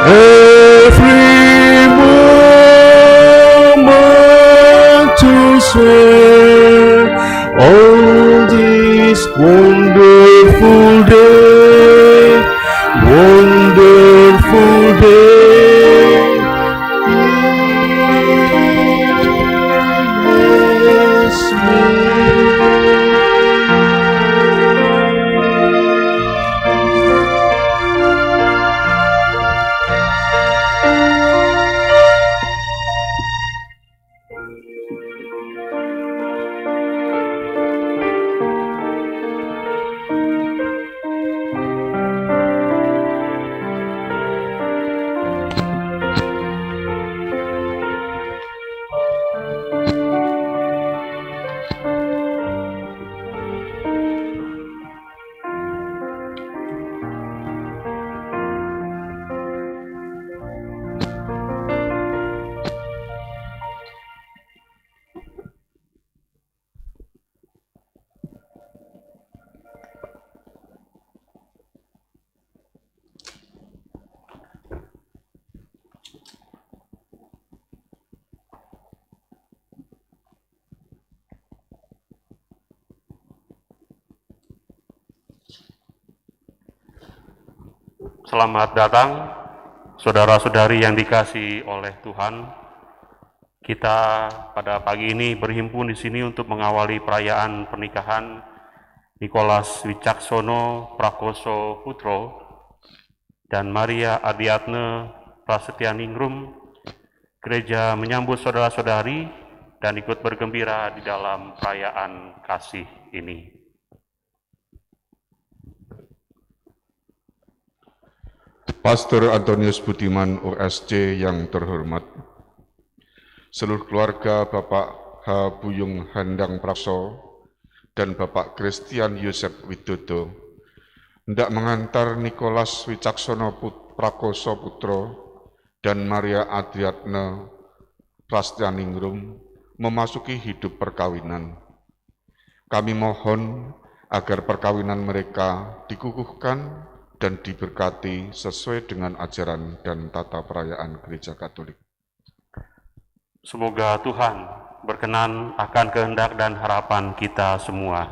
Every moment to share on this wonderful day, wonderful day. Bless Selamat datang, saudara-saudari yang dikasihi oleh Tuhan. Kita pada pagi ini berhimpun di sini untuk mengawali perayaan pernikahan Nikolas Wicaksono Prakoso Putro dan Maria Adiatne Prasetyaningrum. Gereja menyambut saudara-saudari dan ikut bergembira di dalam perayaan kasih ini. Pastor Antonius Budiman OSC yang terhormat, seluruh keluarga Bapak H. Buyung Handang Prakso dan Bapak Christian Yosef Widodo hendak mengantar Nikolas Wicaksono Prakoso Putro dan Maria Adiatne Prasetyaningrum memasuki hidup perkawinan. Kami mohon agar perkawinan mereka dikukuhkan dan diberkati sesuai dengan ajaran dan tata perayaan Gereja Katolik. Semoga Tuhan berkenan akan kehendak dan harapan kita semua.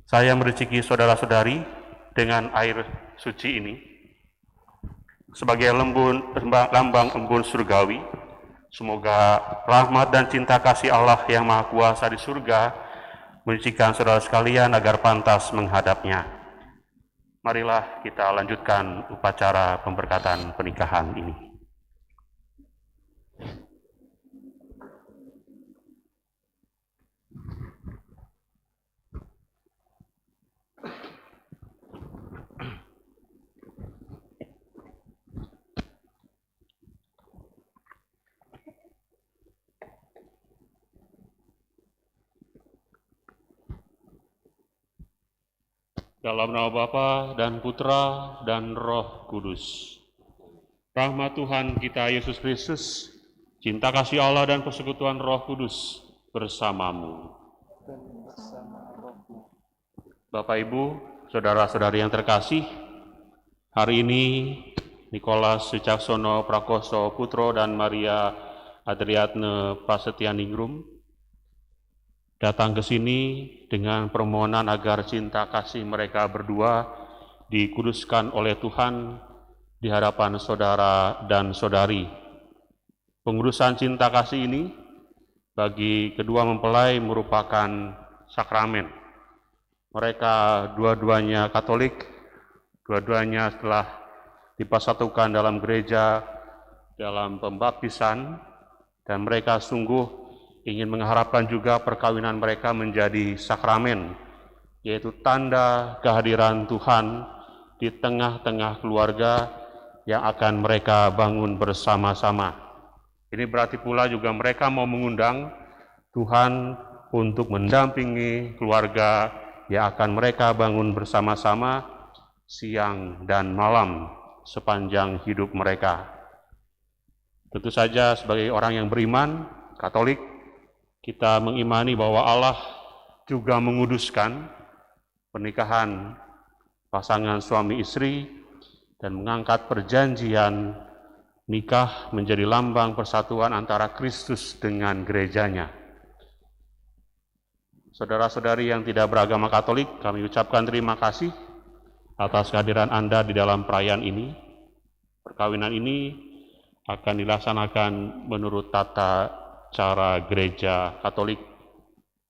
Saya mericiki saudara-saudari dengan air suci ini sebagai lambang embun surgawi Semoga rahmat dan cinta kasih Allah yang Maha Kuasa di surga menyucikan saudara sekalian agar pantas menghadapnya. Marilah kita lanjutkan upacara pemberkatan pernikahan ini. Dalam nama Bapa dan Putra dan Roh Kudus. Rahmat Tuhan kita Yesus Kristus, cinta kasih Allah dan persekutuan Roh Kudus bersamamu. Bapak Ibu, saudara-saudari yang terkasih, hari ini Nikolas Wicaksono Prakoso Putro dan Maria Adriatne Prasetyaningrum datang ke sini dengan permohonan agar cinta kasih mereka berdua dikuduskan oleh Tuhan di hadapan saudara dan saudari. Pengudusan cinta kasih ini bagi kedua mempelai merupakan sakramen. Mereka dua-duanya Katolik, dua-duanya setelah dipersatukan dalam gereja, dalam pembaptisan, dan mereka sungguh ingin mengharapkan juga perkawinan mereka menjadi sakramen, yaitu tanda kehadiran Tuhan di tengah-tengah keluarga yang akan mereka bangun bersama-sama. Ini berarti pula juga mereka mau mengundang Tuhan untuk mendampingi keluarga yang akan mereka bangun bersama-sama siang dan malam sepanjang hidup mereka. Tentu saja sebagai orang yang beriman, Katolik, kita mengimani bahwa Allah juga menguduskan pernikahan pasangan suami istri dan mengangkat perjanjian nikah menjadi lambang persatuan antara Kristus dengan gerejanya. Saudara-saudari yang tidak beragama Katolik, kami ucapkan terima kasih atas kehadiran Anda di dalam perayaan ini. Perkawinan ini akan dilaksanakan menurut tata cara gereja Katolik.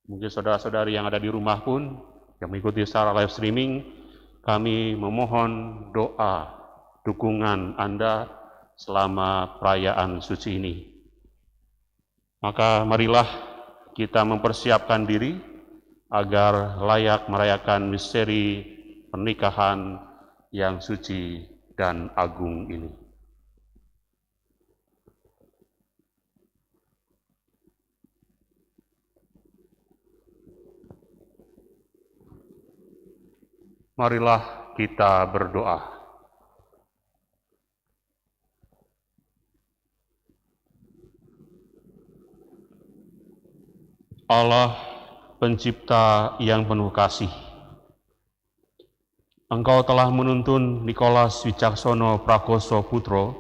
Mungkin saudara-saudari yang ada di rumah pun yang mengikuti secara live streaming, kami memohon doa, dukungan Anda selama perayaan suci ini. Maka marilah kita mempersiapkan diri agar layak merayakan misteri pernikahan yang suci dan agung ini. Marilah kita berdoa. Allah, Pencipta yang penuh kasih, Engkau telah menuntun Nikolas Wicaksono Prakoso Putro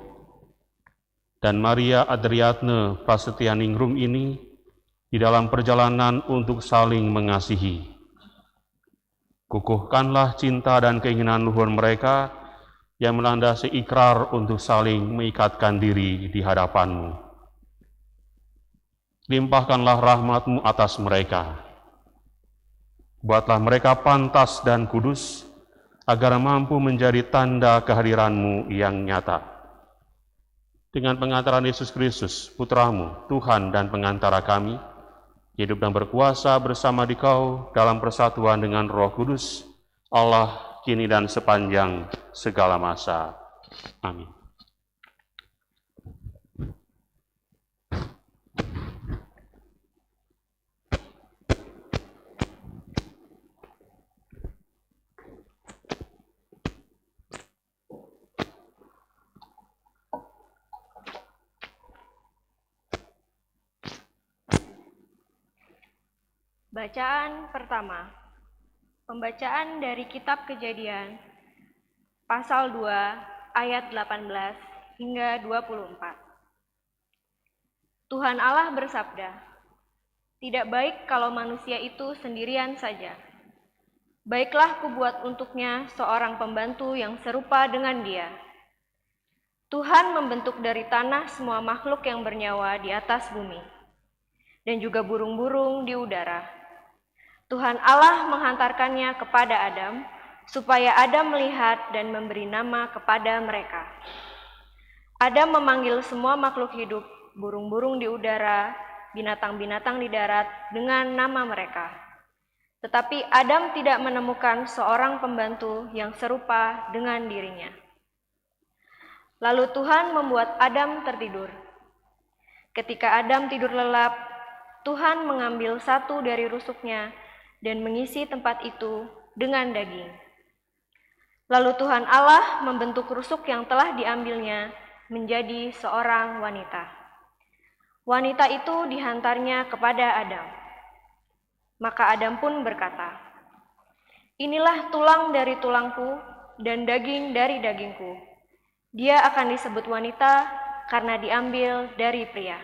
dan Maria Adriatne Prasetyaningrum ini di dalam perjalanan untuk saling mengasihi. Kukuhkanlah cinta dan keinginan luhur mereka yang melandasi ikrar untuk saling mengikatkan diri di hadapan-Mu. Limpahkanlah rahmat-Mu atas mereka. Buatlah mereka pantas dan kudus, agar mampu menjadi tanda kehadiran-Mu yang nyata. Dengan pengantaran Yesus Kristus, Putra-Mu, Tuhan dan pengantara kami, hidup dan berkuasa bersama di Kau dalam persatuan dengan Roh Kudus, Allah kini dan sepanjang segala masa. Amin. Bacaan pertama. Pembacaan dari Kitab Kejadian, pasal 2, ayat 18 hingga 24. Tuhan Allah bersabda, "Tidak baik kalau manusia itu sendirian saja. Baiklah kubuat untuknya seorang pembantu yang serupa dengan dia. Tuhan membentuk dari tanah semua makhluk yang bernyawa di atas bumi, dan juga burung-burung di udara. Tuhan Allah menghantarkannya kepada Adam, supaya Adam melihat dan memberi nama kepada mereka. Adam memanggil semua makhluk hidup, burung-burung di udara, binatang-binatang di darat dengan nama mereka. Tetapi Adam tidak menemukan seorang pembantu yang serupa dengan dirinya. Lalu Tuhan membuat Adam tertidur. Ketika Adam tidur lelap, Tuhan mengambil satu dari rusuknya dan mengisi tempat itu dengan daging. Lalu Tuhan Allah membentuk rusuk yang telah diambilnya menjadi seorang wanita. Wanita itu dihantarnya kepada Adam. Maka Adam pun berkata, "Inilah tulang dari tulangku dan daging dari dagingku. Dia akan disebut wanita karena diambil dari pria.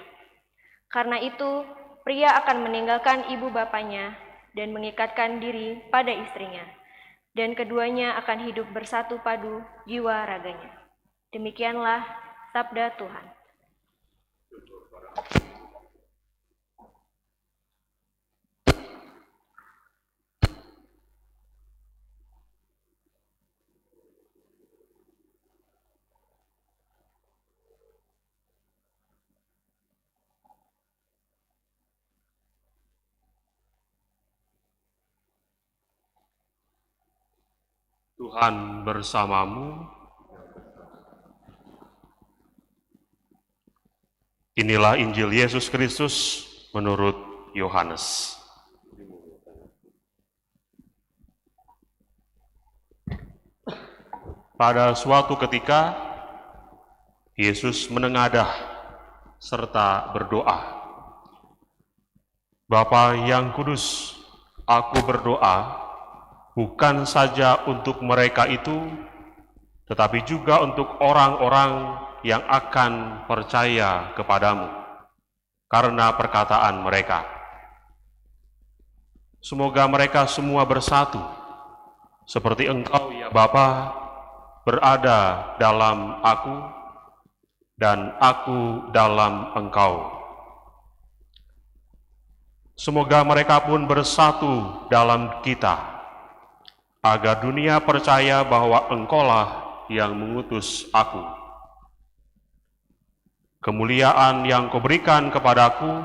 Karena itu, pria akan meninggalkan ibu bapanya dan mengikatkan diri pada istrinya, dan keduanya akan hidup bersatu padu jiwa raganya." Demikianlah sabda Tuhan. Tuhan bersamamu. Inilah Injil Yesus Kristus menurut Yohanes. Pada suatu ketika, Yesus menengadah serta berdoa, "Bapa yang kudus, aku berdoa bukan saja untuk mereka itu, tetapi juga untuk orang-orang yang akan percaya kepadamu karena perkataan mereka. Semoga mereka semua bersatu, seperti Engkau, ya Bapa, berada dalam aku, dan aku dalam Engkau. Semoga mereka pun bersatu dalam kita, agar dunia percaya bahwa Engkaulah yang mengutus aku. Kemuliaan yang Kau berikan kepadaku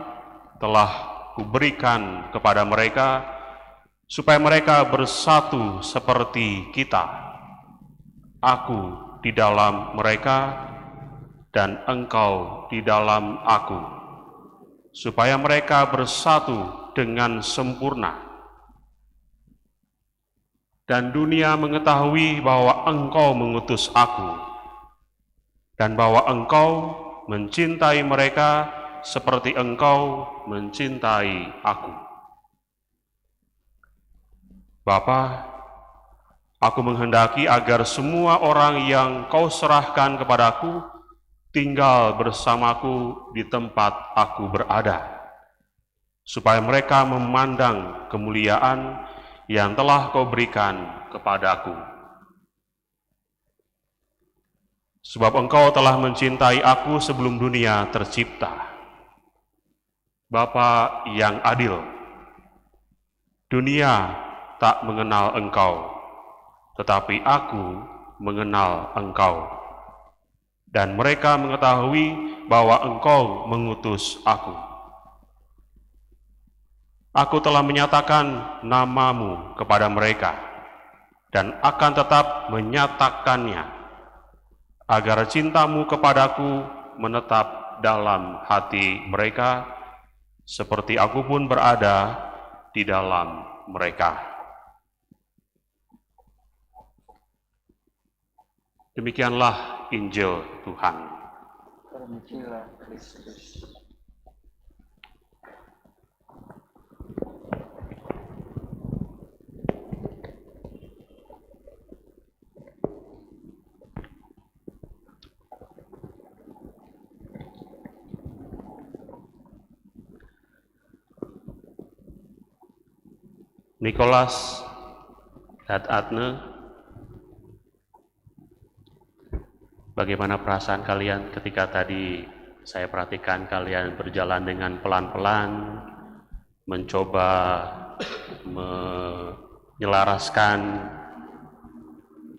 telah Kuberikan kepada mereka, supaya mereka bersatu seperti kita. Aku di dalam mereka, dan Engkau di dalam aku, supaya mereka bersatu dengan sempurna. Dan dunia mengetahui bahwa Engkau mengutus aku, dan bahwa Engkau mencintai mereka seperti Engkau mencintai aku. Bapa, aku menghendaki agar semua orang yang Kau serahkan kepadaku tinggal bersamaku di tempat aku berada, supaya mereka memandang kemuliaan yang telah Kau berikan kepadaku. Sebab Engkau telah mencintai aku sebelum dunia tercipta. Bapa yang adil, dunia tak mengenal Engkau, tetapi aku mengenal Engkau. Dan mereka mengetahui bahwa Engkau mengutus aku. Aku telah menyatakan nama-Mu kepada mereka, dan akan tetap menyatakannya, agar cinta-Mu kepadaku menetap dalam hati mereka, seperti aku pun berada di dalam mereka. Demikianlah Injil Tuhan. Terpujilah Kristus. Nikolas het Adne Bagaimana perasaan kalian ketika tadi saya perhatikan kalian berjalan dengan pelan-pelan, mencoba menyelaraskan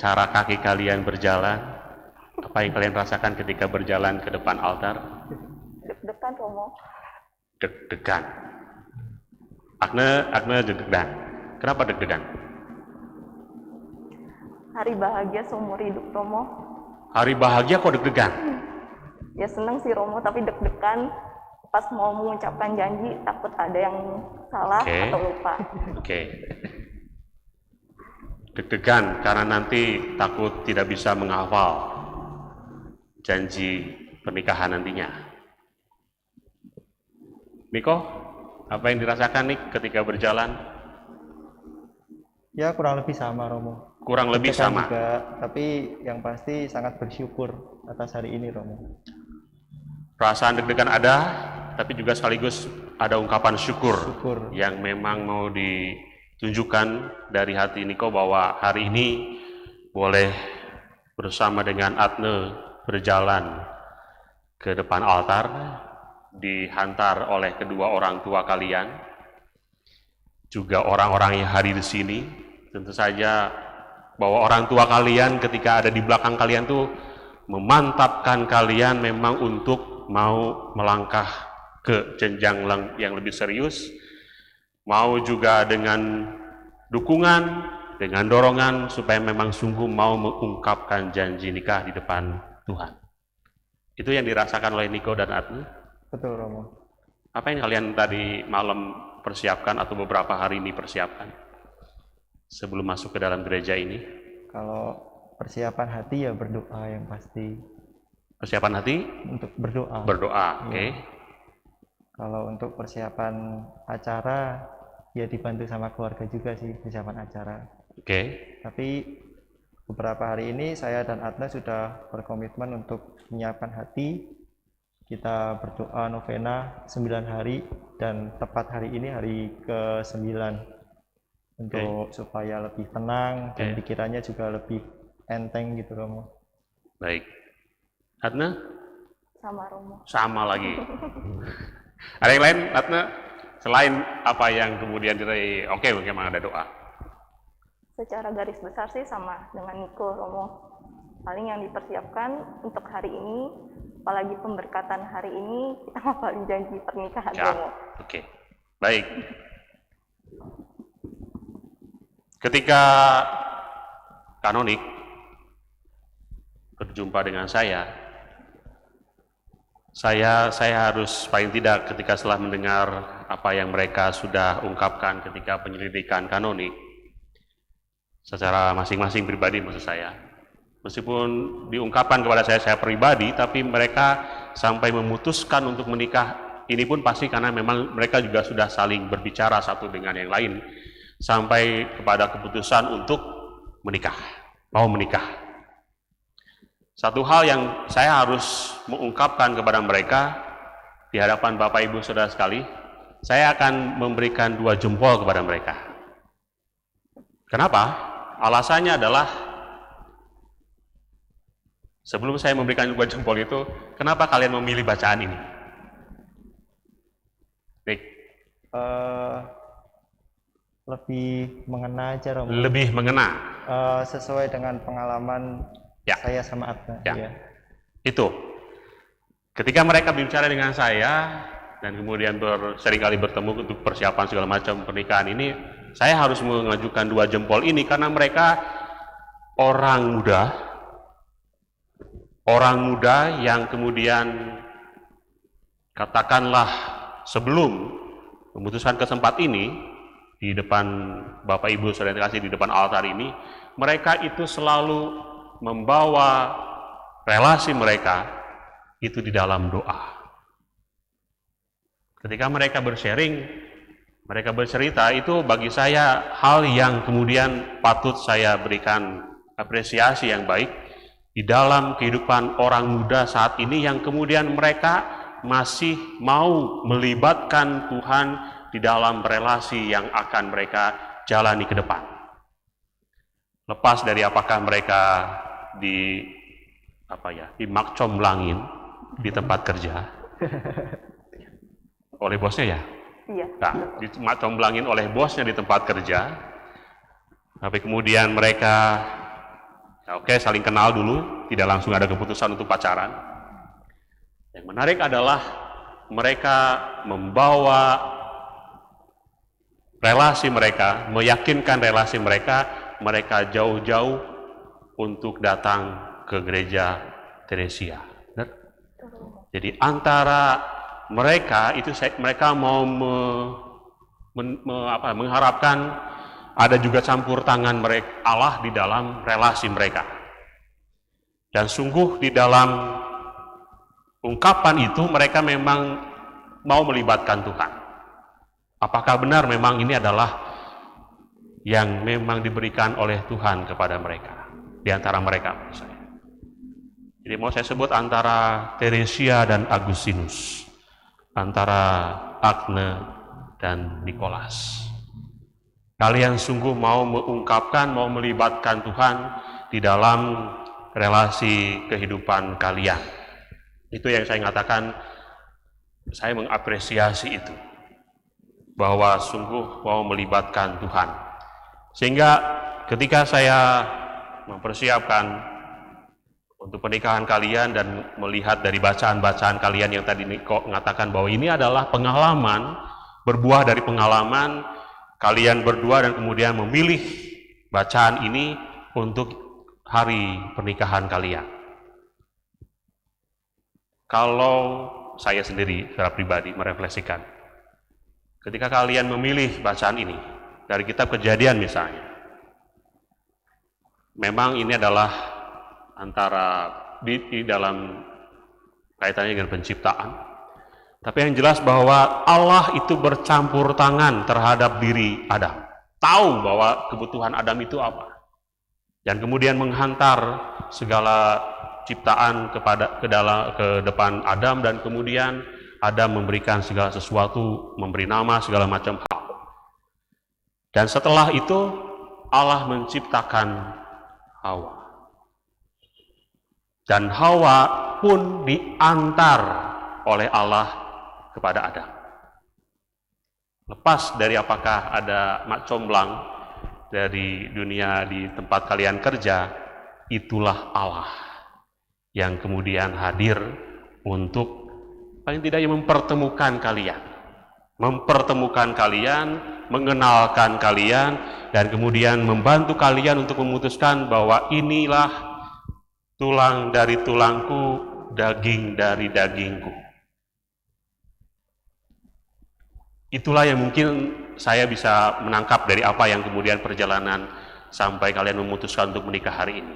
cara kaki kalian berjalan? Apa yang kalian rasakan ketika berjalan ke depan altar? Deg-degan, Romo. Deg-degan. Agne deg-degan. Kenapa deg-degan? Hari bahagia seumur hidup, Romo. Hari bahagia kok deg-degan? Ya seneng sih, Romo, tapi deg-degan pas mau mengucapkan janji, takut ada yang salah atau lupa. Oke. Deg-degan karena nanti takut tidak bisa menghafal janji pernikahan nantinya. Niko, apa yang dirasakan nih ketika berjalan? Ya kurang lebih sama, Romo. Kurang lebih Deg-degan sama. juga, tapi yang pasti sangat bersyukur atas hari ini, Romo. Perasaan deg-degan ada, tapi juga sekaligus ada ungkapan syukur yang memang mau ditunjukkan dari hati Niko bahwa hari ini boleh bersama dengan Adne berjalan ke depan altar, dihantar oleh kedua orang tua kalian, juga orang-orang yang hadir di sini. Tentu saja bahwa orang tua kalian ketika ada di belakang kalian tuh memantapkan kalian memang untuk mau melangkah ke jenjang yang lebih serius, mau juga dengan dukungan, dengan dorongan supaya memang sungguh mau mengungkapkan janji nikah di depan Tuhan. Itu yang dirasakan oleh Niko dan Adne. Betul, Romo. Apa yang kalian tadi malam persiapkan atau beberapa hari ini persiapkan sebelum masuk ke dalam gereja ini? Kalau persiapan hati ya berdoa yang pasti. Persiapan hati? Untuk berdoa. Berdoa, oke. Kalau untuk persiapan acara, ya dibantu sama keluarga juga sih persiapan acara. Oke. Tapi beberapa hari ini saya dan Adna sudah berkomitmen untuk menyiapkan hati. Kita berdoa novena 9 hari dan tepat hari ini hari ke-9 untuk supaya lebih tenang dan pikirannya juga lebih enteng gitu, Romo. Baik. Adna? Sama, Romo. Sama lagi. Ada yang lain, Adna? Selain apa yang kemudian bagaimana ada doa? Secara garis besar sih sama dengan Niko, Romo. Paling yang dipersiapkan untuk hari ini, apalagi pemberkatan hari ini, kita ngapalin janji pernikahan, Romo. Oke. Baik. Ketika kanonik berjumpa dengan saya harus paling tidak ketika setelah mendengar apa yang mereka sudah ungkapkan ketika penyelidikan kanonik secara masing-masing pribadi, maksud saya, meskipun diungkapkan kepada saya pribadi, tapi mereka sampai memutuskan untuk menikah ini pun pasti karena memang mereka juga sudah saling berbicara satu dengan yang lain sampai kepada keputusan untuk menikah, mau menikah. Satu hal yang saya harus mengungkapkan kepada mereka di hadapan Bapak Ibu Saudara sekali, saya akan memberikan 2 jempol kepada mereka. Kenapa? Alasannya adalah sebelum saya memberikan 2 jempol itu, kenapa kalian memilih bacaan ini? Baik. Lebih mengena aja, Romo. Lebih mengena. Sesuai dengan pengalaman saya sama Adna. Ya. Itu. Ketika mereka berbicara dengan saya dan kemudian seringkali bertemu untuk persiapan segala macam pernikahan ini, saya harus mengajukan 2 jempol ini karena mereka orang muda yang kemudian katakanlah sebelum memutuskan kesempatan ini di depan Bapak Ibu Saudara yang kasih di depan altar ini, mereka itu selalu membawa relasi mereka itu di dalam doa. Ketika mereka bersharing, mereka bercerita, itu bagi saya hal yang kemudian patut saya berikan apresiasi yang baik di dalam kehidupan orang muda saat ini yang kemudian mereka masih mau melibatkan Tuhan di dalam relasi yang akan mereka jalani ke depan. Lepas dari apakah mereka dimakcomblangin di tempat kerja oleh bosnya ya? Iya. Nah, dimakcomblangin oleh bosnya di tempat kerja, tapi kemudian mereka saling kenal dulu, tidak langsung ada keputusan untuk pacaran. Yang menarik adalah mereka membawa relasi mereka, meyakinkan relasi mereka jauh-jauh untuk datang ke gereja Teresia. Jadi antara mereka itu mereka mau mengharapkan ada juga campur tangan mereka Allah di dalam relasi mereka. Dan sungguh di dalam ungkapan itu mereka memang mau melibatkan Tuhan. Apakah benar memang ini adalah yang memang diberikan oleh Tuhan kepada mereka, di antara mereka menurut saya. Jadi mau saya sebut antara Teresia dan Agustinus, antara Agne dan Nikolas. Kalian sungguh mau mengungkapkan, mau melibatkan Tuhan di dalam relasi kehidupan kalian. Itu yang saya katakan, saya mengapresiasi itu. Bahwa sungguh mau melibatkan Tuhan. Sehingga ketika saya mempersiapkan untuk pernikahan kalian dan melihat dari bacaan-bacaan kalian yang tadi Niko mengatakan bahwa ini adalah pengalaman, berbuah dari pengalaman kalian berdua dan kemudian memilih bacaan ini untuk hari pernikahan kalian. Kalau saya sendiri secara pribadi merefleksikan, ketika kalian memilih bacaan ini dari kitab Kejadian misalnya, memang ini adalah antara di dalam kaitannya dengan penciptaan. Tapi yang jelas bahwa Allah itu bercampur tangan terhadap diri Adam. Tahu bahwa kebutuhan Adam itu apa. Dan kemudian menghantar segala ciptaan ke depan Adam, dan kemudian Adam memberikan segala sesuatu, memberi nama segala macam hal. Dan setelah itu Allah menciptakan Hawa. Dan Hawa pun diantar oleh Allah kepada Adam. Lepas dari apakah ada mak comblang dari dunia di tempat kalian kerja, itulah Allah yang kemudian hadir untuk paling tidak mempertemukan kalian, mengenalkan kalian, dan kemudian membantu kalian untuk memutuskan bahwa inilah tulang dari tulangku, daging dari dagingku. Itulah yang mungkin saya bisa menangkap dari apa yang kemudian perjalanan sampai kalian memutuskan untuk menikah hari ini.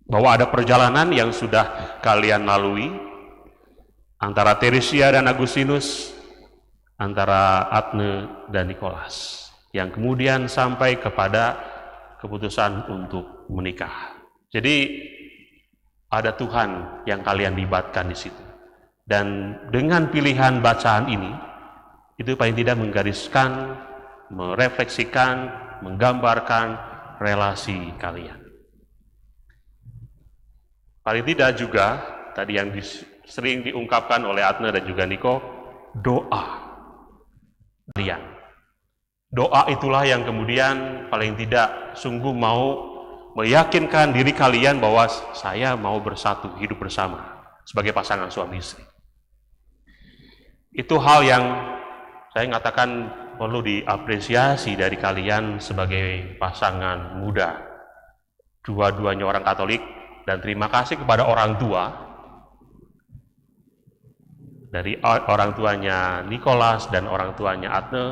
Bahwa ada perjalanan yang sudah kalian lalui antara Teresia dan Agustinus, antara Agne dan Nikolas, yang kemudian sampai kepada keputusan untuk menikah. Jadi ada Tuhan yang kalian libatkan di situ. Dan dengan pilihan bacaan ini, itu paling tidak menggariskan, merefleksikan, menggambarkan relasi kalian. Paling tidak juga, tadi yang sering diungkapkan oleh Agne dan juga Niko, doa kalian. Doa itulah yang kemudian paling tidak sungguh mau meyakinkan diri kalian bahwa saya mau bersatu, hidup bersama sebagai pasangan suami istri. Itu hal yang saya mengatakan perlu diapresiasi dari kalian sebagai pasangan muda, dua-duanya orang Katolik, dan terima kasih kepada orang tua, dari orang tuanya Nikolas dan orang tuanya Agne,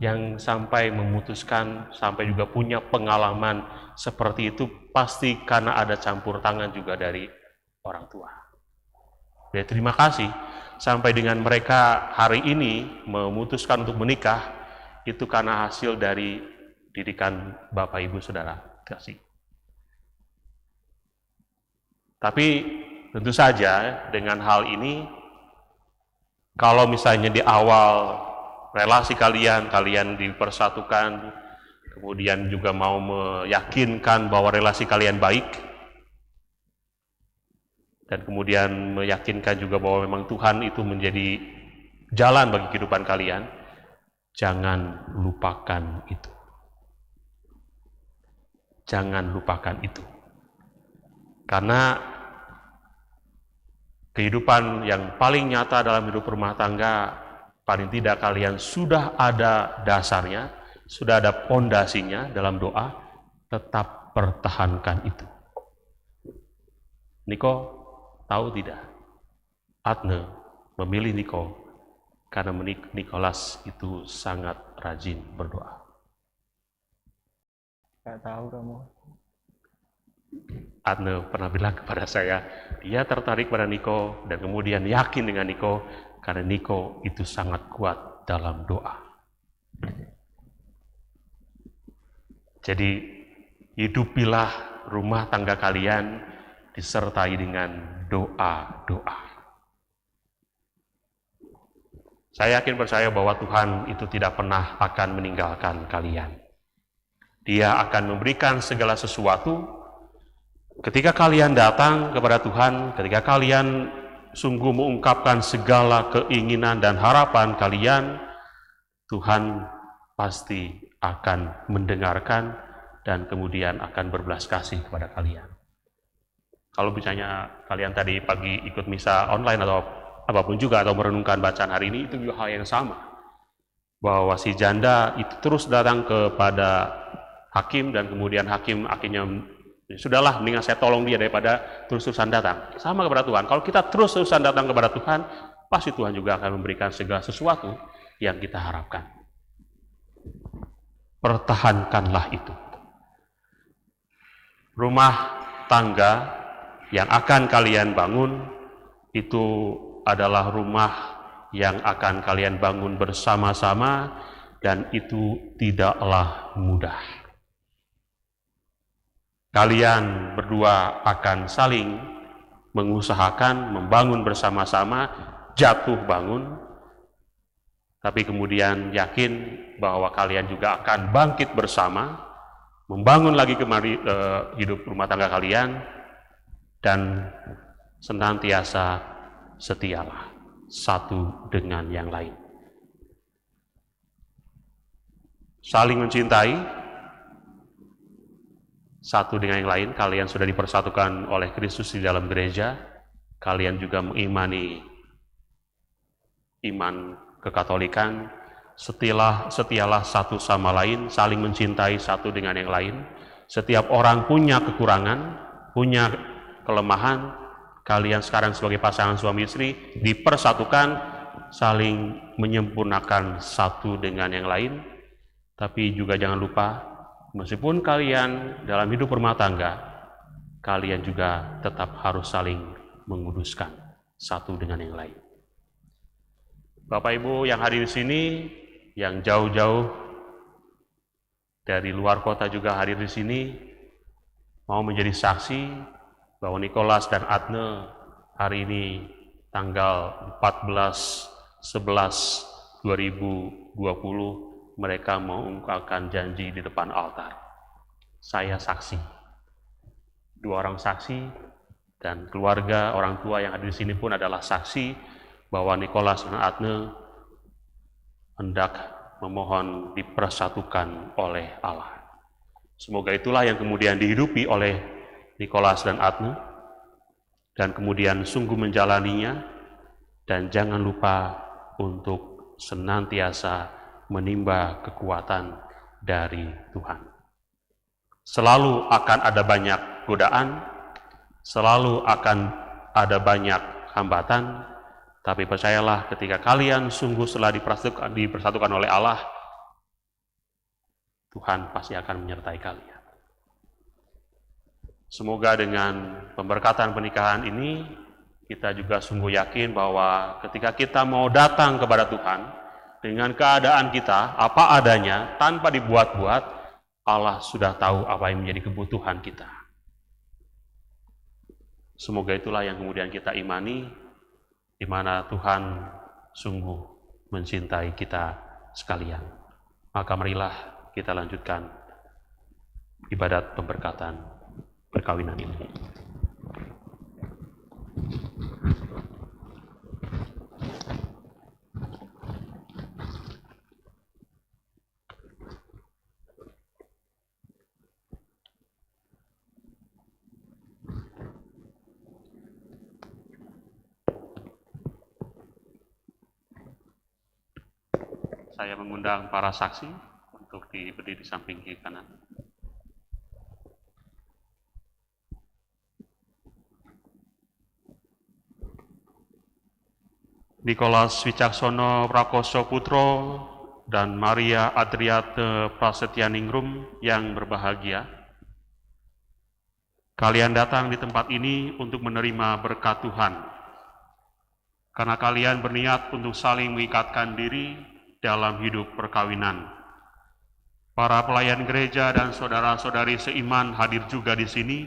yang sampai memutuskan, sampai juga punya pengalaman seperti itu, pasti karena ada campur tangan juga dari orang tua. Jadi terima kasih, sampai dengan mereka hari ini memutuskan untuk menikah, itu karena hasil dari didikan Bapak Ibu Saudara kasih. Tapi tentu saja dengan hal ini, kalau misalnya di awal relasi kalian dipersatukan, kemudian juga mau meyakinkan bahwa relasi kalian baik, dan kemudian meyakinkan juga bahwa memang Tuhan itu menjadi jalan bagi kehidupan kalian, jangan lupakan itu. Jangan lupakan itu. Karena kehidupan yang paling nyata dalam hidup rumah tangga, paling tidak kalian sudah ada dasarnya, sudah ada pondasinya dalam doa, tetap pertahankan itu. Niko tahu tidak? Adne memilih Niko karena Nikolas itu sangat rajin berdoa. Nggak tahu kamu. Adne pernah bilang kepada saya, dia tertarik pada Niko dan kemudian yakin dengan Niko karena Niko itu sangat kuat dalam doa. Jadi hidupilah rumah tangga kalian disertai dengan doa-doa. Saya yakin percaya bahwa Tuhan itu tidak pernah akan meninggalkan kalian. Dia akan memberikan segala sesuatu ketika kalian datang kepada Tuhan, ketika kalian sungguh mengungkapkan segala keinginan dan harapan kalian, Tuhan pasti akan mendengarkan dan kemudian akan berbelas kasih kepada kalian. Kalau misalnya kalian tadi pagi ikut misa online atau apapun juga, atau merenungkan bacaan hari ini, itu juga hal yang sama. Bahwa si janda itu terus datang kepada hakim dan kemudian hakim akhirnya, sudahlah mendingan saya tolong dia daripada terus-terusan datang. Sama kepada Tuhan, kalau kita terus-terusan datang kepada Tuhan, pasti Tuhan juga akan memberikan segala sesuatu yang kita harapkan. Pertahankanlah itu. Rumah tangga yang akan kalian bangun itu adalah rumah yang akan kalian bangun bersama-sama, dan itu tidaklah mudah. Kalian berdua akan saling mengusahakan, membangun bersama-sama, jatuh bangun, tapi kemudian yakin bahwa kalian juga akan bangkit bersama, membangun lagi kembali hidup rumah tangga kalian, dan senantiasa setialah satu dengan yang lain. Saling mencintai satu dengan yang lain. Kalian sudah dipersatukan oleh Kristus di dalam gereja. Kalian juga mengimani iman kekatolikan. Setialah satu sama lain, saling mencintai satu dengan yang lain. Setiap orang punya kekurangan, punya kelemahan. Kalian sekarang sebagai pasangan suami istri dipersatukan, saling menyempurnakan satu dengan yang lain. Tapi juga jangan lupa, meskipun kalian dalam hidup rumah tangga, kalian juga tetap harus saling menguduskan satu dengan yang lain. Bapak Ibu yang hadir di sini, yang jauh-jauh dari luar kota juga hadir di sini, mau menjadi saksi bahwa Nikolas dan Adne hari ini tanggal 14/11/2020 mereka mengungkapkan janji di depan altar. Saya saksi. Dua orang saksi, dan keluarga orang tua yang ada di sini pun adalah saksi bahwa Nikolas dan Adne hendak memohon dipersatukan oleh Allah. Semoga itulah yang kemudian dihidupi oleh Nikolas dan Adne, dan kemudian sungguh menjalaninya, dan jangan lupa untuk senantiasa menimba kekuatan dari Tuhan. Selalu akan ada banyak godaan, selalu akan ada banyak hambatan, tapi percayalah ketika kalian sungguh setelah dipersatukan oleh Allah, Tuhan pasti akan menyertai kalian. Semoga dengan pemberkatan pernikahan ini, kita juga sungguh yakin bahwa ketika kita mau datang kepada Tuhan, dengan keadaan kita, apa adanya, tanpa dibuat-buat, Allah sudah tahu apa yang menjadi kebutuhan kita. Semoga itulah yang kemudian kita imani, di mana Tuhan sungguh mencintai kita sekalian. Maka marilah kita lanjutkan ibadat pemberkatan perkawinan ini. Saya mengundang para saksi untuk berdiri di samping kiri kanan. Nikolas Wicaksono Prakoso Putro dan Maria Adriate Prasetyaningrum yang berbahagia. Kalian datang di tempat ini untuk menerima berkat Tuhan, karena kalian berniat untuk saling mengikatkan diri dalam hidup perkawinan. Para pelayan gereja dan saudara-saudari seiman hadir juga di sini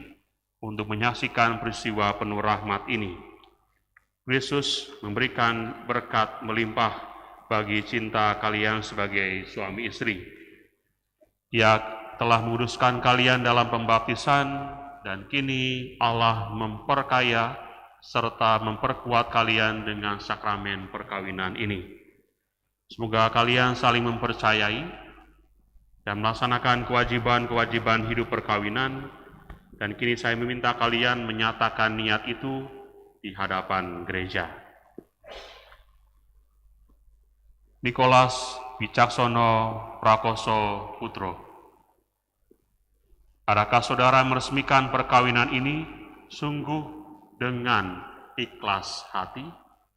untuk menyaksikan peristiwa penuh rahmat ini. Yesus memberikan berkat melimpah bagi cinta kalian sebagai suami istri. Ia telah menguduskan kalian dalam pembaptisan, dan kini Allah memperkaya serta memperkuat kalian dengan sakramen perkawinan ini. Semoga kalian saling mempercayai dan melaksanakan kewajiban-kewajiban hidup perkawinan, dan kini saya meminta kalian menyatakan niat itu di hadapan gereja. Nikolas Wicaksono Prakoso Putro, adakah saudara meresmikan perkawinan ini sungguh dengan ikhlas hati?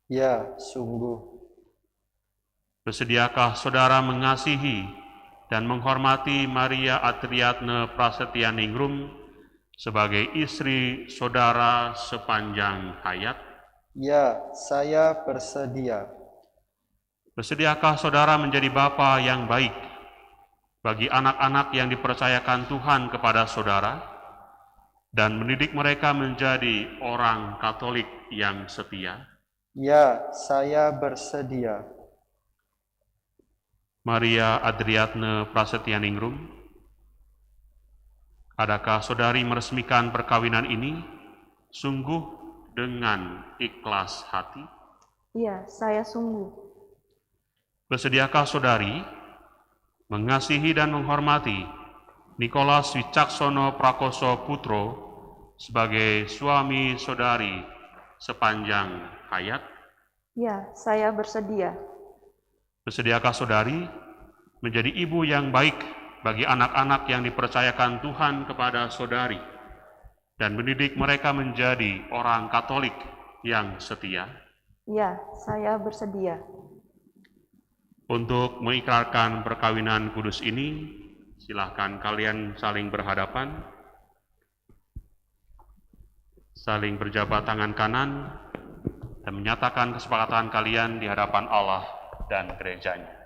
Ya, sungguh. Bersediakah saudara mengasihi dan menghormati Maria Adriatne Prasetyaningrum sebagai istri saudara sepanjang hayat? Ya, saya bersedia. Bersediakah saudara menjadi bapa yang baik bagi anak-anak yang dipercayakan Tuhan kepada saudara dan mendidik mereka menjadi orang Katolik yang setia? Ya, saya bersedia. Maria Adriatne Prasetyaningrum, adakah saudari meresmikan perkawinan ini sungguh dengan ikhlas hati? Iya, saya sungguh. Bersediakah saudari mengasihi dan menghormati Nikolas Wicaksono Prakoso Putro sebagai suami saudari sepanjang hayat? Iya, saya bersedia. Bersediakah saudari menjadi ibu yang baik bagi anak-anak yang dipercayakan Tuhan kepada saudari dan mendidik mereka menjadi orang Katolik yang setia? Iya, saya bersedia. Untuk mengikrarkan perkawinan kudus ini, silahkan kalian saling berhadapan, saling berjabat tangan kanan, dan menyatakan kesepakatan kalian di hadapan Allah dan gerejanya.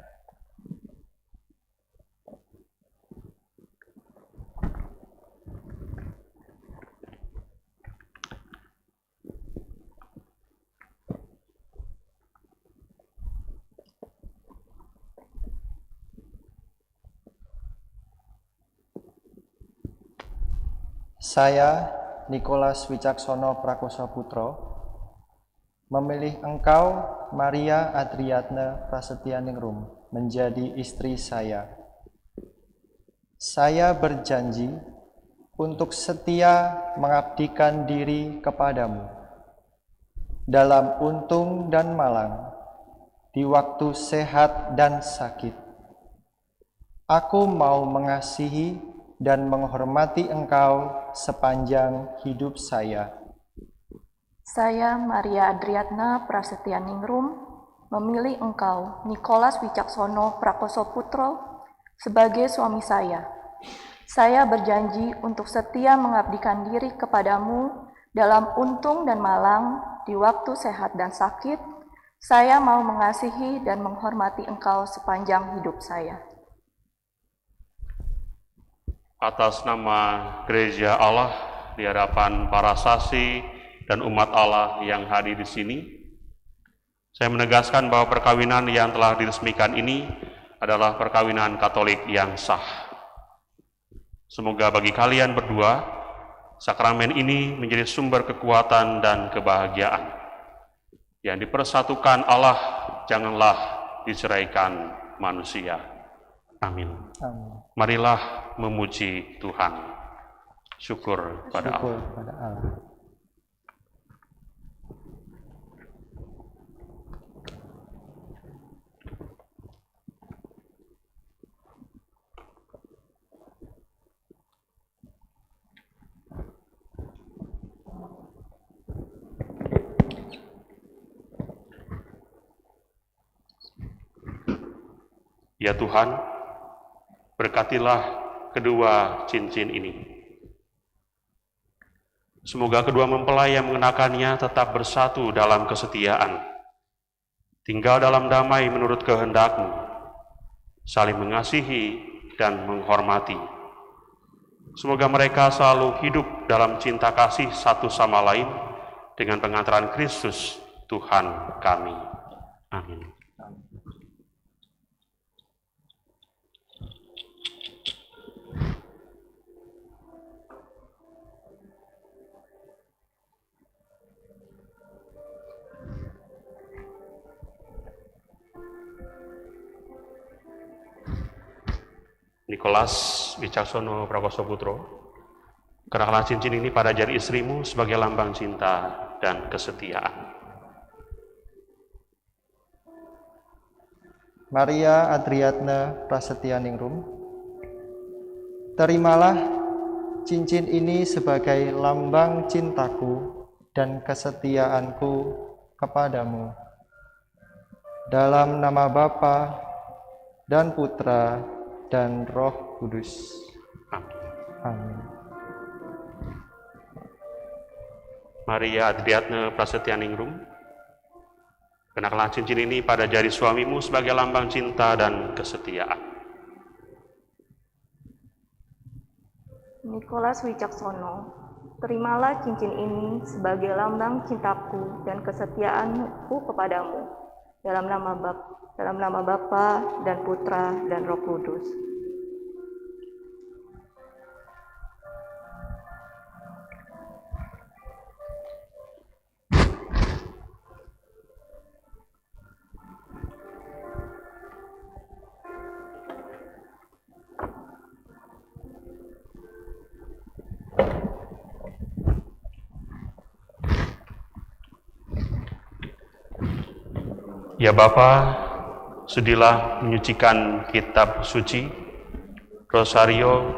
Saya, Nikolas Wicaksono Prakoso Putro, memilih engkau, Maria Adriatne Prasetyaningrum, menjadi istri saya. Saya berjanji untuk setia mengabdikan diri kepadamu dalam untung dan malang, di waktu sehat dan sakit. Aku mau mengasihi dan menghormati engkau sepanjang hidup saya. Saya, Maria Adriatna Prasetyaningrum, memilih engkau, Nikolas Wicaksono Prakoso Putro, sebagai suami saya. Saya berjanji untuk setia mengabdikan diri kepadamu dalam untung dan malang, di waktu sehat dan sakit. Saya mau mengasihi dan menghormati engkau sepanjang hidup saya. Atas nama Gereja Allah di hadapan para saksi dan umat Allah yang hadir di sini, saya menegaskan bahwa perkawinan yang telah diresmikan ini adalah perkawinan Katolik yang sah. Semoga bagi kalian berdua, sakramen ini menjadi sumber kekuatan dan kebahagiaan. Yang dipersatukan Allah, janganlah diceraikan manusia. Amin. Amin. Marilah memuji Tuhan. Syukur pada Syukur Allah. pada Allah. Ya Tuhan, berkatilah kedua cincin ini. Semoga kedua mempelai yang mengenakannya tetap bersatu dalam kesetiaan, tinggal dalam damai menurut kehendak-Mu, saling mengasihi dan menghormati. Semoga mereka selalu hidup dalam cinta kasih satu sama lain dengan pengantaran Kristus Tuhan kami. Amin. Nikolas Wicaksono Prakoso Putro, kenakanlah cincin ini pada jari istrimu sebagai lambang cinta dan kesetiaan. Maria Adriatna Prasetyaningrum, terimalah cincin ini sebagai lambang cintaku dan kesetiaanku kepadamu. Dalam nama Bapa dan Putra dan Roh Kudus. Amin. Maria Adriatna Prasetyaningrum, kenakanlah cincin ini pada jari suamimu sebagai lambang cinta dan kesetiaan. Nikolas Wicaksono, terimalah cincin ini sebagai lambang cintaku dan kesetiaanku kepadamu, dalam nama Bapa dan Putra dan Roh Kudus. Ya Bapa, sudilah menyucikan kitab suci, rosario,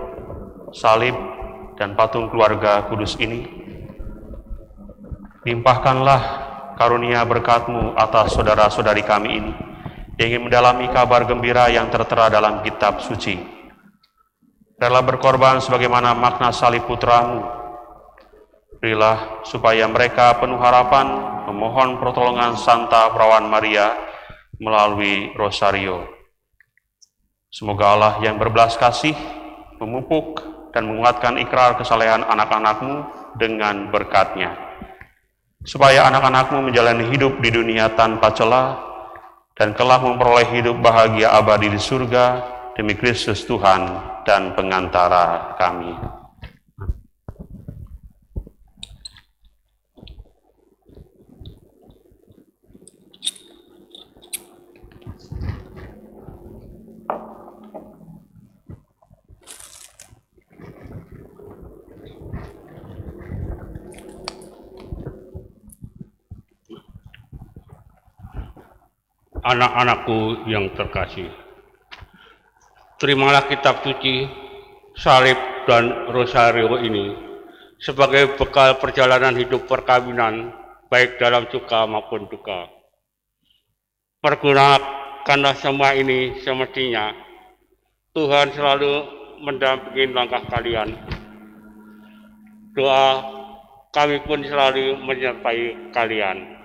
salib, dan patung keluarga kudus ini. Limpahkanlah karunia berkat-Mu atas saudara-saudari kami ini, yang ingin mendalami kabar gembira yang tertera dalam kitab suci. Rela berkorban sebagaimana makna salib putra-Mu. Berilah supaya mereka penuh harapan memohon pertolongan Santa Perawan Maria melalui rosario. Semoga Allah yang berbelas kasih memupuk dan menguatkan ikrar kesalehan anak-anak-Mu dengan berkat-Nya, supaya anak-anak-Mu menjalani hidup di dunia tanpa celah dan kelak memperoleh hidup bahagia abadi di surga demi Kristus Tuhan dan pengantara kami. Anak-anakku yang terkasih, terimalah kitab suci, salib, dan rosario ini sebagai bekal perjalanan hidup perkawinan, baik dalam suka maupun duka. Pergunakanlah semua ini semestinya. Tuhan selalu mendampingi langkah kalian. Doa kami pun selalu menyertai kalian.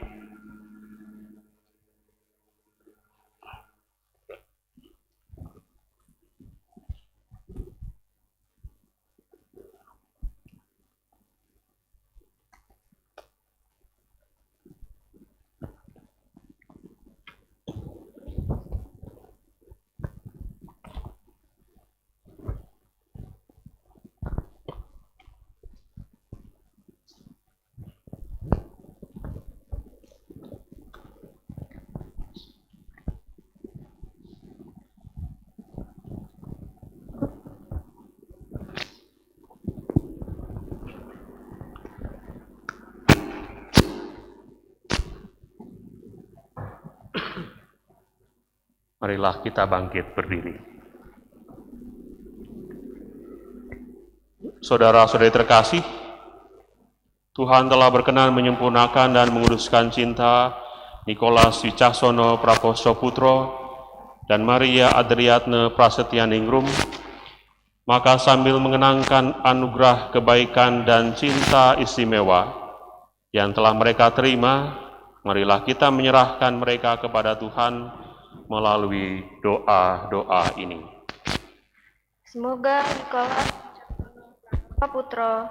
Marilah kita bangkit berdiri. Saudara-saudari terkasih, Tuhan telah berkenan menyempurnakan dan menguduskan cinta Nikolas Wicaksono Prakoso Putro dan Maria Adriatne Prasetyaningrum, maka sambil mengenangkan anugerah kebaikan dan cinta istimewa yang telah mereka terima, marilah kita menyerahkan mereka kepada Tuhan melalui doa-doa ini. Semoga Nikolas Putro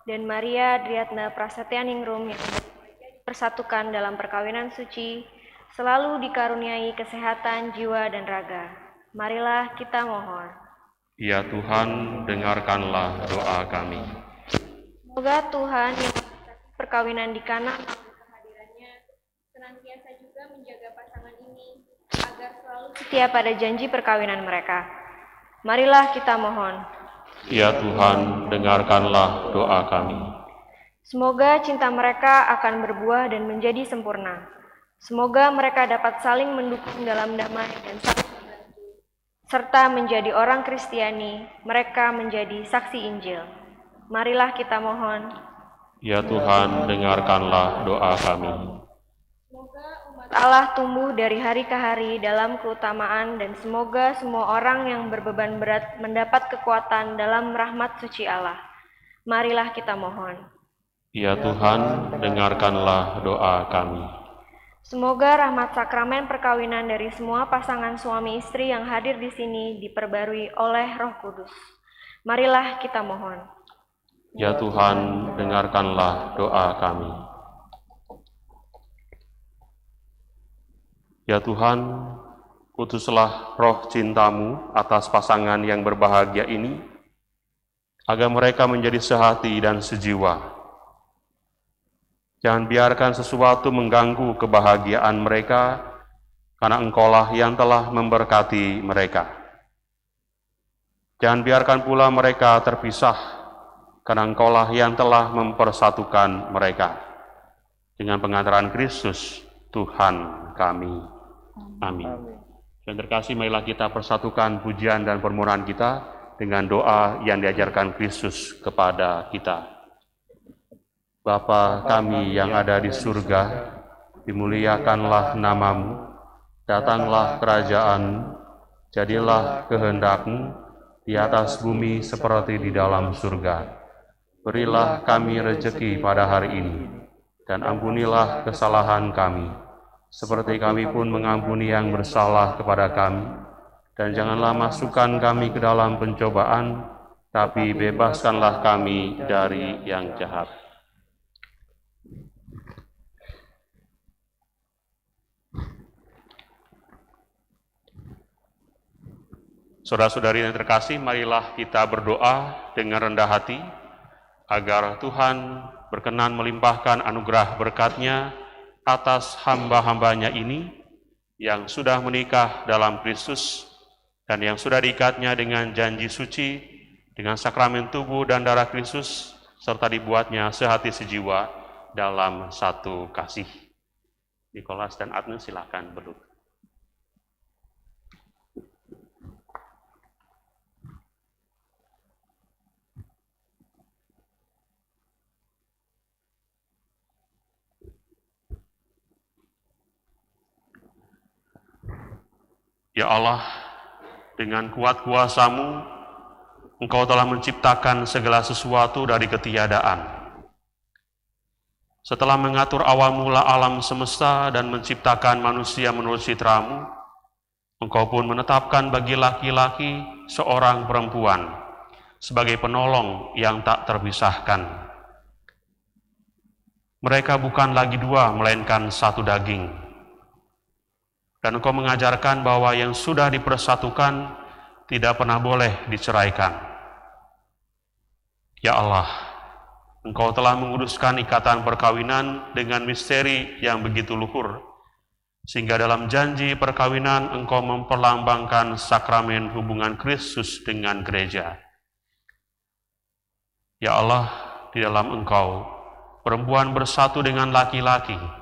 dan Maria Adriatna Prasetyaningrum yang persatukan dalam perkawinan suci selalu dikaruniai kesehatan jiwa dan raga. Marilah kita mohon. Ya Tuhan, dengarkanlah doa kami. Semoga Tuhan yang perkawinan di Kana kehadirannya senantiasa juga menjaga pasangan ini agar selalu setia pada janji perkawinan mereka. Marilah kita mohon. Ya Tuhan, dengarkanlah doa kami. Semoga cinta mereka akan berbuah dan menjadi sempurna. Semoga mereka dapat saling mendukung dalam damai dan saling membantu, serta menjadi orang Kristiani, mereka menjadi saksi Injil. Marilah kita mohon. Ya Tuhan, dengarkanlah doa kami. Semoga umat Allah tumbuh dari hari ke hari dalam keutamaan dan semoga semua orang yang berbeban berat mendapat kekuatan dalam rahmat suci Allah. Marilah kita mohon. Ya Tuhan, dengarkanlah doa kami. Semoga rahmat sakramen perkawinan dari semua pasangan suami istri yang hadir di sini diperbarui oleh Roh Kudus. Marilah kita mohon. Ya Tuhan, dengarkanlah doa kami. Ya Tuhan, utuslah roh cinta-Mu atas pasangan yang berbahagia ini, agar mereka menjadi sehati dan sejiwa. Jangan biarkan sesuatu mengganggu kebahagiaan mereka, karena Engkaulah yang telah memberkati mereka. Jangan biarkan pula mereka terpisah, karena Engkaulah yang telah mempersatukan mereka. Dengan pengantaran Kristus, Tuhan kami. Amin. Dan terkasih, marilah kita persatukan pujian dan permohonan kita dengan doa yang diajarkan Kristus kepada kita. Bapa kami yang ada di surga, dimuliakanlah nama-Mu, datanglah kerajaan, jadilah kehendak-Mu di atas bumi seperti di dalam surga. Berilah kami rejeki pada hari ini, dan ampunilah kesalahan kami, seperti kami pun mengampuni yang bersalah kepada kami. Dan janganlah masukkan kami ke dalam pencobaan, tapi bebaskanlah kami dari yang jahat. Saudara-saudari yang terkasih, marilah kita berdoa dengan rendah hati, agar Tuhan berkenan melimpahkan anugerah berkat-Nya atas hamba-hambanya ini yang sudah menikah dalam Kristus dan yang sudah diikatnya dengan janji suci, dengan sakramen tubuh dan darah Kristus, serta dibuatnya sehati sejiwa dalam satu kasih. Nikolas dan Agnes, silakan berdoa. Ya Allah, dengan kuat kuasa-Mu, Engkau telah menciptakan segala sesuatu dari ketiadaan. Setelah mengatur awal mula alam semesta dan menciptakan manusia menurut citra-Mu, Engkau pun menetapkan bagi laki-laki seorang perempuan sebagai penolong yang tak terpisahkan. Mereka bukan lagi dua, melainkan satu daging. Dan Engkau mengajarkan bahwa yang sudah dipersatukan tidak pernah boleh diceraikan. Ya Allah, Engkau telah menguduskan ikatan perkawinan dengan misteri yang begitu luhur, sehingga dalam janji perkawinan Engkau memperlambangkan sakramen hubungan Kristus dengan gereja. Ya Allah, di dalam Engkau, perempuan bersatu dengan laki-laki,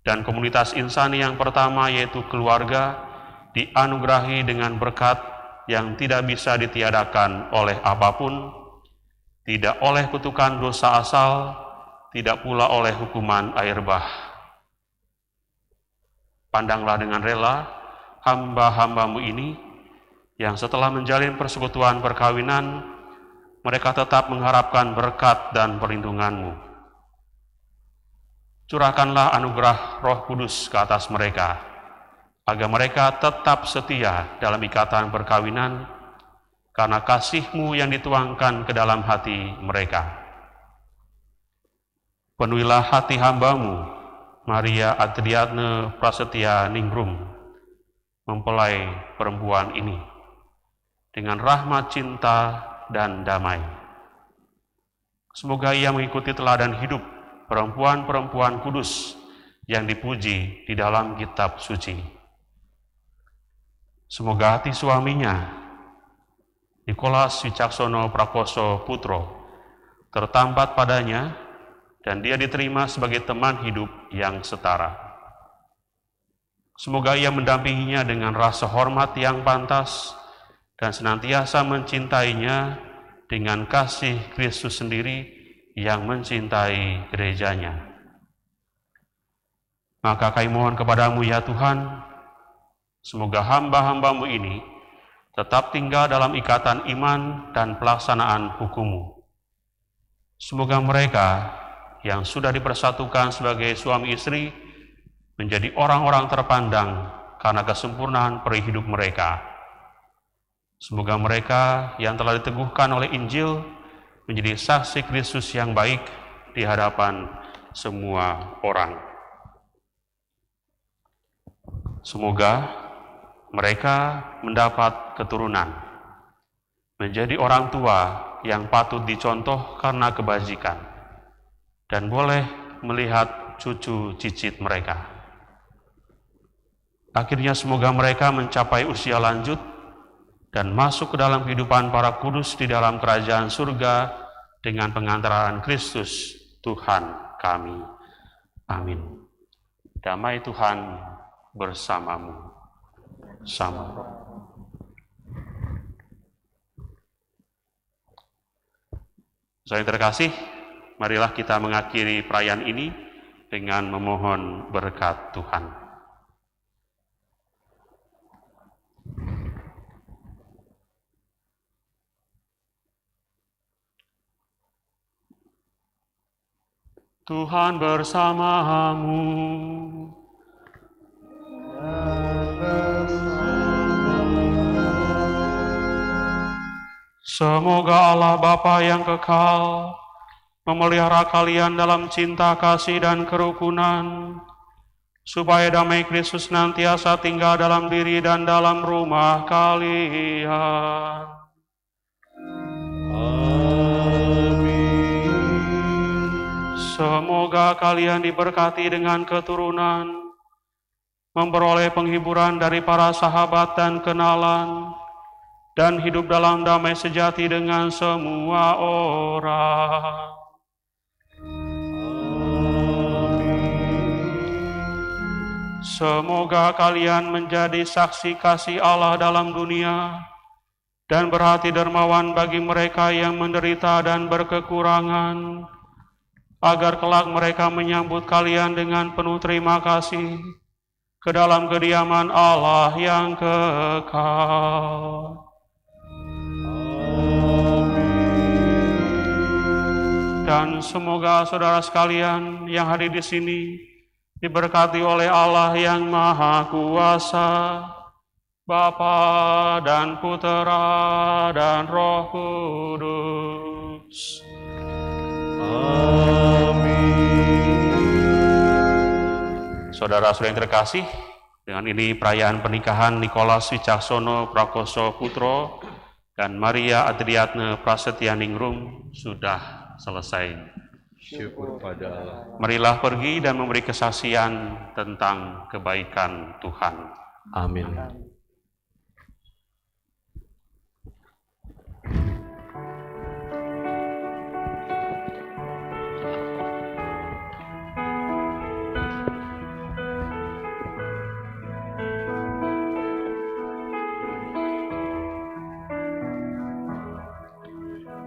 dan komunitas insani yang pertama yaitu keluarga dianugerahi dengan berkat yang tidak bisa ditiadakan oleh apapun, tidak oleh kutukan dosa asal, tidak pula oleh hukuman air bah. Pandanglah dengan rela hamba-hambamu ini yang setelah menjalin persekutuan perkawinan, mereka tetap mengharapkan berkat dan perlindungan-Mu. Curahkanlah anugerah Roh Kudus ke atas mereka, agar mereka tetap setia dalam ikatan perkawinan, karena kasih-Mu yang dituangkan ke dalam hati mereka. Penuhilah hati hamba-Mu, Maria Adriatne Prasetya Ningrum, mempelai perempuan ini, dengan rahmat cinta dan damai. Semoga ia mengikuti teladan hidup perempuan-perempuan kudus yang dipuji di dalam kitab suci. Semoga hati suaminya, Nikolas Wicaksono Prakoso Putro, tertambat padanya dan dia diterima sebagai teman hidup yang setara. Semoga ia mendampinginya dengan rasa hormat yang pantas dan senantiasa mencintainya dengan kasih Kristus sendiri yang mencintai gerejanya. Maka kami mohon kepadamu ya Tuhan, semoga hamba-hambamu ini tetap tinggal dalam ikatan iman dan pelaksanaan hukum-Mu. Semoga mereka yang sudah dipersatukan sebagai suami istri menjadi orang-orang terpandang karena kesempurnaan peri hidup mereka. Semoga mereka yang telah diteguhkan oleh Injil menjadi saksi Kristus yang baik di hadapan semua orang. Semoga mereka mendapat keturunan, menjadi orang tua yang patut dicontoh karena kebajikan, dan boleh melihat cucu cicit mereka. Akhirnya semoga mereka mencapai usia lanjut dan masuk ke dalam kehidupan para kudus di dalam kerajaan surga dengan pengantaran Kristus Tuhan kami. Amin. Damai Tuhan bersamamu. Sama roh. Saudara yang terkasih, marilah kita mengakhiri perayaan ini dengan memohon berkat Tuhan. Tuhan bersamamu. Semoga Allah Bapa yang kekal memelihara kalian dalam cinta kasih dan kerukunan, supaya damai Kristus senantiasa tinggal dalam diri dan dalam rumah kalian. Semoga kalian diberkati dengan keturunan, memperoleh penghiburan dari para sahabat dan kenalan, dan hidup dalam damai sejati dengan semua orang. Semoga kalian menjadi saksi kasih Allah dalam dunia, dan berhati dermawan bagi mereka yang menderita dan berkekurangan, agar kelak mereka menyambut kalian dengan penuh terima kasih ke dalam kediaman Allah yang kekal. Dan semoga saudara sekalian yang hadir di sini diberkati oleh Allah yang Maha Kuasa, Bapa dan Putera dan Roh Kudus. Saudara-saudara yang terkasih, dengan ini perayaan pernikahan Nikolas Wicaksono Prakoso Putro dan Maria Adriatne Prasetya Ningrum sudah selesai. Syukur pada Allah. Marilah pergi dan memberi kesaksian tentang kebaikan Tuhan. Amin.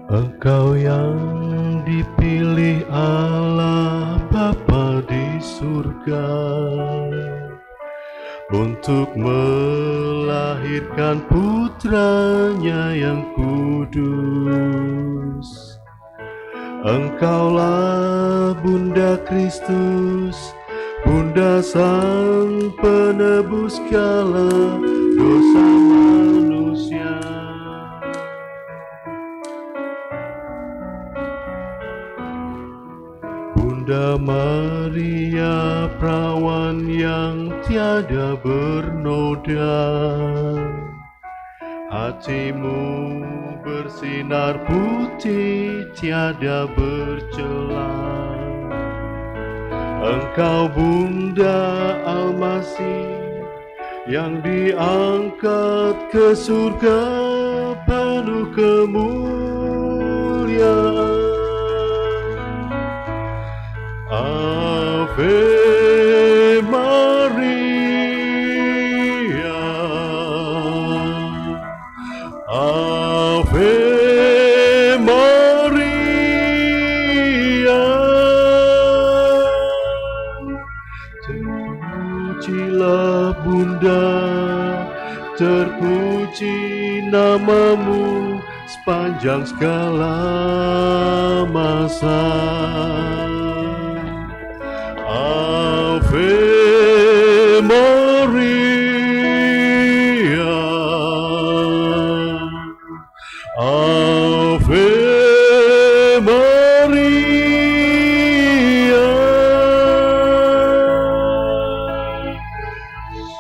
Engkau yang dipilih Allah Bapa di surga, untuk melahirkan putranya yang kudus. Engkaulah Bunda Kristus, Bunda Sang Penebus segala dosa manusia. Bunda Maria, perawan yang tiada bernoda, hatimu bersinar putih tiada bercela. Engkau Bunda Almasih yang diangkat ke surga penuh kemuliaan. Ave Maria, Ave Maria. Terpujilah Bunda, terpuji namamu sepanjang segala masa. Ave Maria, Ave Maria.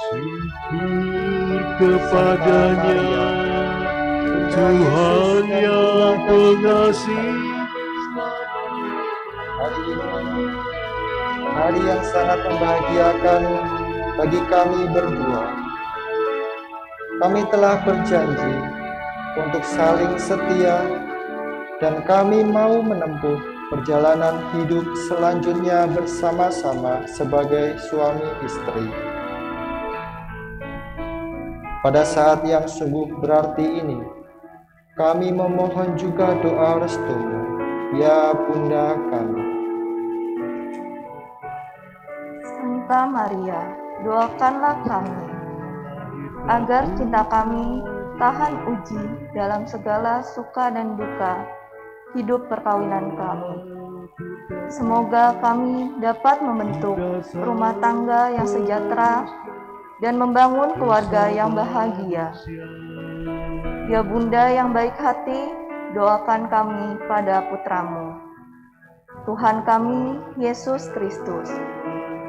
Syukur kepadanya Tuhan yang pengasih. Hari yang sangat membahagiakan bagi kami berdua. Kami telah berjanji untuk saling setia dan kami mau menempuh perjalanan hidup selanjutnya bersama-sama sebagai suami istri. Pada saat yang sungguh berarti ini, kami memohon juga doa restumu, ya Bunda kami. Santa Maria, doakanlah kami, agar cinta kami tahan uji dalam segala suka dan duka hidup perkawinan kami. Semoga kami dapat membentuk rumah tangga yang sejahtera dan membangun keluarga yang bahagia. Ya Bunda yang baik hati, doakan kami pada putramu, Tuhan kami, Yesus Kristus.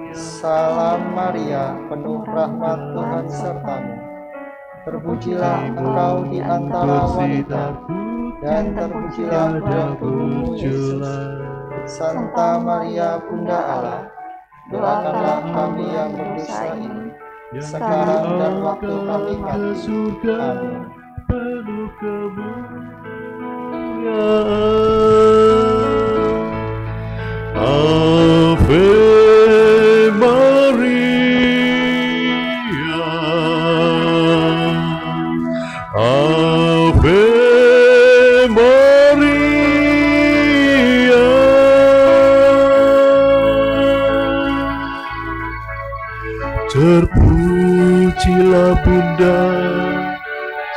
Salam Maria, penuh rahmat Tuhan sertamu. Terpujilah engkau di antara wanita, dan terpujilah buah tubuhmu Yesus. Santa Maria, Bunda Allah, doakanlah kami yang berdosa ini, sekarang dan waktu kami mati. Amin. Penuh kemuliaan. Ave Maria, Ave Maria. Terpujilah Bunda,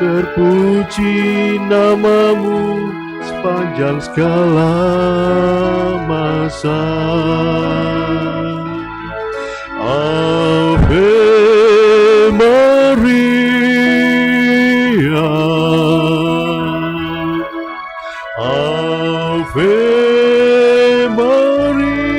terpuji namamu sepanjang segala masa. Ave Maria, Ave Maria.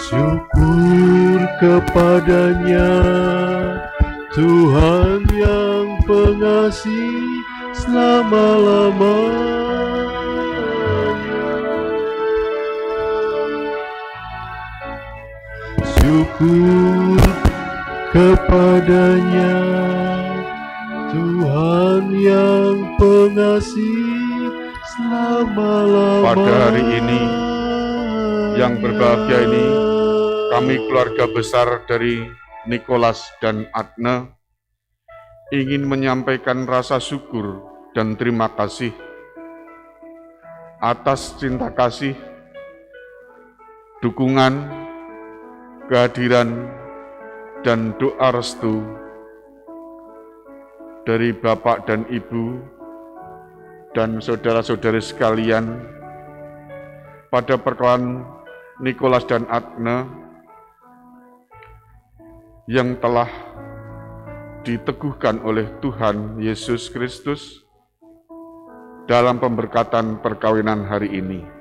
Syukur kepadanya Tuhan yang pengasih selama-lamanya. Syukur kepadanya Tuhan yang pengasih selama-lamanya. Pada hari ini yang berbahagia ini, kami keluarga besar dari Nikolas dan Adna ingin menyampaikan rasa syukur dan terima kasih atas cinta kasih dukungan, kehadiran, dan doa restu dari Bapak dan Ibu dan saudara-saudari sekalian pada perkawinan Nikolas dan Adne yang telah diteguhkan oleh Tuhan Yesus Kristus dalam pemberkatan perkawinan hari ini.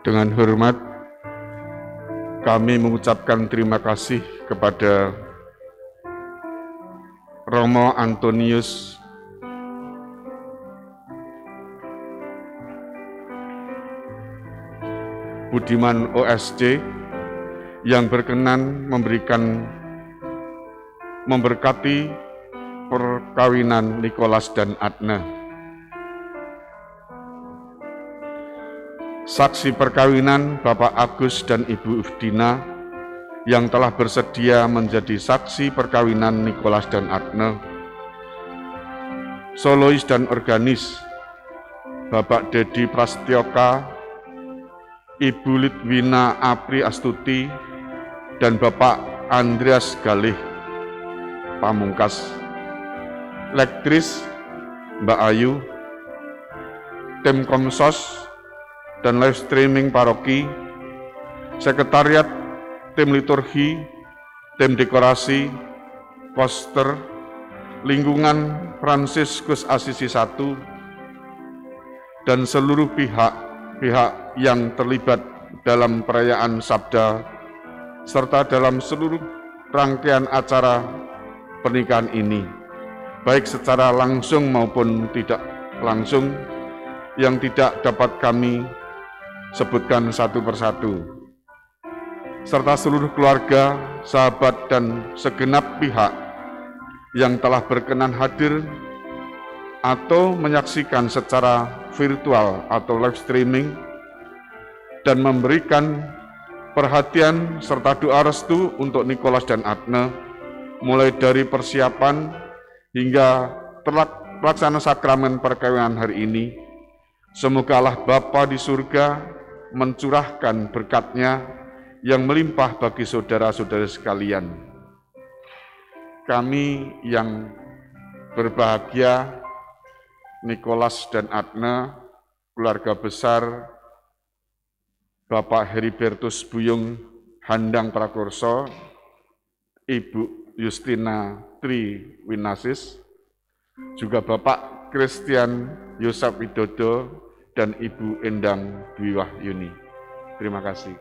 Dengan hormat, kami mengucapkan terima kasih kepada Romo Antonius Budiman OSC yang berkenan memberkati perkawinan Nikolas dan Adne. Saksi perkawinan Bapak Agus dan Ibu Ufdina yang telah bersedia menjadi saksi perkawinan Nikolas dan Adne. Solois dan organis Bapak Dedi Prastyoka, Ibu Litwina Apri Astuti, dan Bapak Andreas Galih Pamungkas. Lektris Mbak Ayu, tim Komsos dan live streaming paroki, sekretariat, tim liturgi, tim dekorasi, poster, lingkungan Fransiskus Asisi I, dan seluruh pihak yang terlibat dalam perayaan Sabda, serta dalam seluruh rangkaian acara pernikahan ini, baik secara langsung maupun tidak langsung, yang tidak dapat kami sebutkan satu persatu, serta seluruh keluarga, sahabat, dan segenap pihak yang telah berkenan hadir atau menyaksikan secara virtual atau live streaming dan memberikan perhatian serta doa restu untuk Nikolas dan Adne, mulai dari persiapan hingga pelaksanaan sakramen perkawinan hari ini. Semoga Allah Bapa di surga mencurahkan berkat-Nya yang melimpah bagi saudara-saudara sekalian. Kami yang berbahagia, Nikolas dan Adne, keluarga besar Bapak Heribertus Buyung Handang Prakurso, Ibu Justina Tri Winasis, juga Bapak Christian Yosef Widodo, dan Ibu Endang Dwi Wahyuni. Terima kasih.